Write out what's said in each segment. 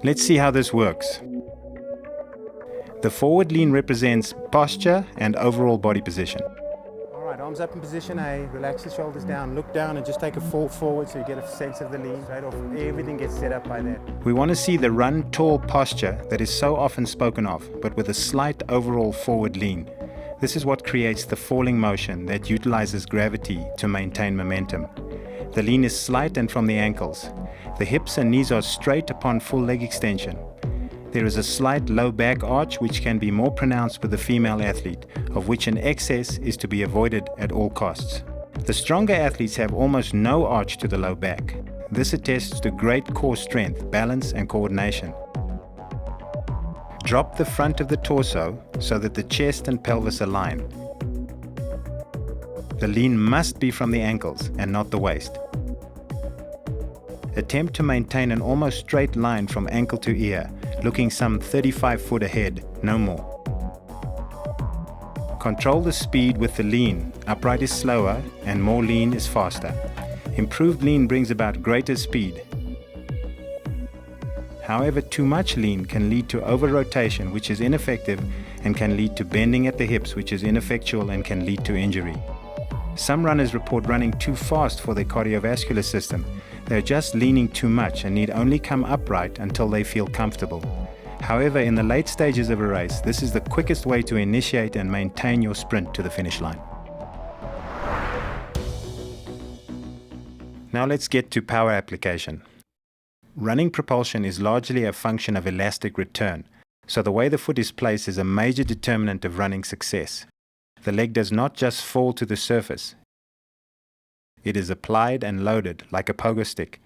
Let's see how this works. The forward lean represents posture and overall body position. All right, arms up in position A, relax the shoulders down, look down and just take a fall forward so you get a sense of the lean. Right off, everything gets set up by that. We want to see the run tall posture that is so often spoken of, but with a slight overall forward lean. This is what creates the falling motion that utilizes gravity to maintain momentum. The lean is slight and from the ankles. The hips and knees are straight upon full leg extension. There is a slight low back arch which can be more pronounced with the female athlete, of which an excess is to be avoided at all costs. The stronger athletes have almost no arch to the low back. This attests to great core strength, balance and coordination. Drop the front of the torso so that the chest and pelvis align. The lean must be from the ankles and not the waist. Attempt to maintain an almost straight line from ankle to ear, looking some 35 foot ahead, no more. Control the speed with the lean. Upright is slower and more lean is faster. Improved lean brings about greater speed. However, too much lean can lead to over-rotation, which is ineffective, and can lead to bending at the hips, which is ineffectual and can lead to injury. Some runners report running too fast for their cardiovascular system. They're just leaning too much and need only come upright until they feel comfortable. However, in the late stages of a race, this is the quickest way to initiate and maintain your sprint to the finish line. Now let's get to power application. Running propulsion is largely a function of elastic return, so the way the foot is placed is a major determinant of running success. The leg does not just fall to the surface. It is applied and loaded like a pogo stick.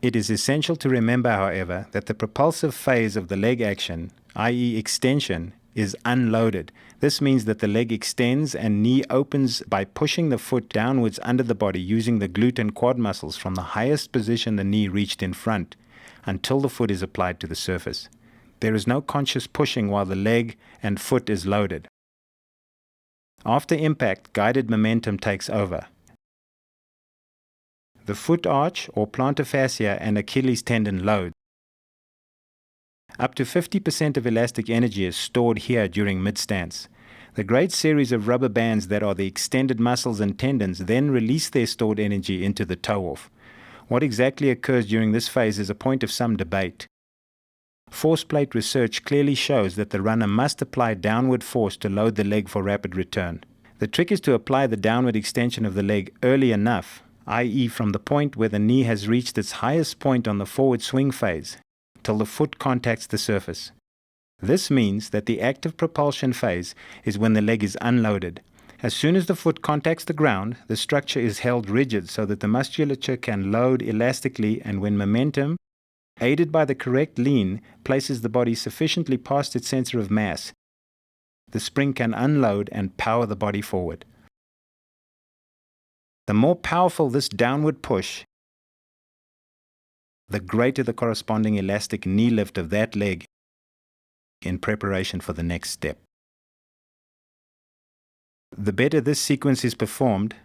It is essential to remember, however, that the propulsive phase of the leg action, i.e. extension, is unloaded. This means that the leg extends and knee opens by pushing the foot downwards under the body using the glute and quad muscles from the highest position the knee reached in front until the foot is applied to the surface. There is no conscious pushing while the leg and foot is loaded. After impact, guided momentum takes over. The foot arch or plantar fascia and Achilles tendon load. Up to 50% of elastic energy is stored here during mid-stance. The great series of rubber bands that are the extended muscles and tendons then release their stored energy into the toe-off. What exactly occurs during this phase is a point of some debate. Force plate research clearly shows that the runner must apply downward force to load the leg for rapid return. The trick is to apply the downward extension of the leg early enough, i.e. from the point where the knee has reached its highest point on the forward swing phase, till the foot contacts the surface. This means that the active propulsion phase is when the leg is unloaded. As soon as the foot contacts the ground, the structure is held rigid so that the musculature can load elastically, and when momentum, aided by the correct lean, places the body sufficiently past its center of mass, the spring can unload and power the body forward. The more powerful this downward push, the greater the corresponding elastic knee lift of that leg in preparation for the next step. The better this sequence is performed,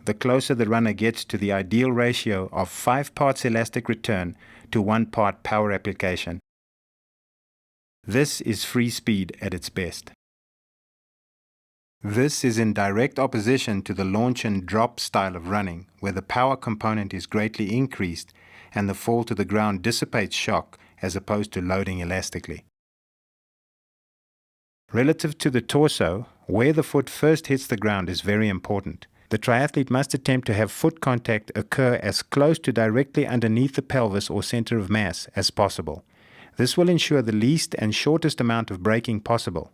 the closer the runner gets to the ideal ratio of 5 parts elastic return to 1 part power application. This is free speed at its best. This is in direct opposition to the launch and drop style of running, where the power component is greatly increased and the fall to the ground dissipates shock as opposed to loading elastically. Relative to the torso, where the foot first hits the ground is very important. The triathlete must attempt to have foot contact occur as close to directly underneath the pelvis or center of mass as possible. This will ensure the least and shortest amount of braking possible.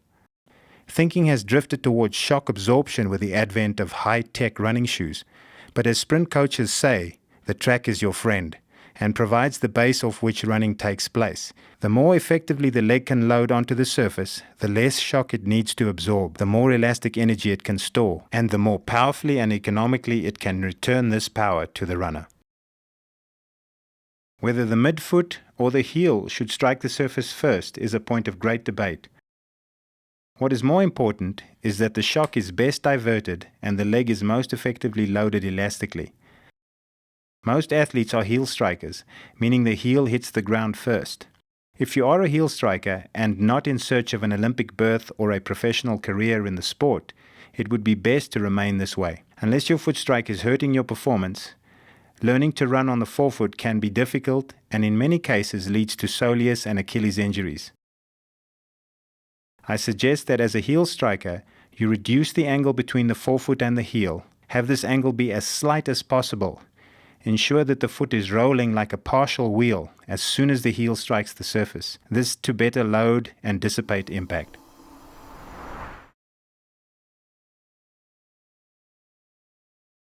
Thinking has drifted towards shock absorption with the advent of high-tech running shoes, but as sprint coaches say, the track is your friend and provides the base off which running takes place. The more effectively the leg can load onto the surface, the less shock it needs to absorb, the more elastic energy it can store, and the more powerfully and economically it can return this power to the runner. Whether the midfoot or the heel should strike the surface first is a point of great debate. What is more important is that the shock is best diverted and the leg is most effectively loaded elastically. Most athletes are heel strikers, meaning the heel hits the ground first. If you are a heel striker and not in search of an Olympic berth or a professional career in the sport, it would be best to remain this way. Unless your foot strike is hurting your performance, learning to run on the forefoot can be difficult and in many cases leads to soleus and Achilles injuries. I suggest that as a heel striker, you reduce the angle between the forefoot and the heel. Have this angle be as slight as possible. Ensure that the foot is rolling like a partial wheel as soon as the heel strikes the surface. This to better load and dissipate impact.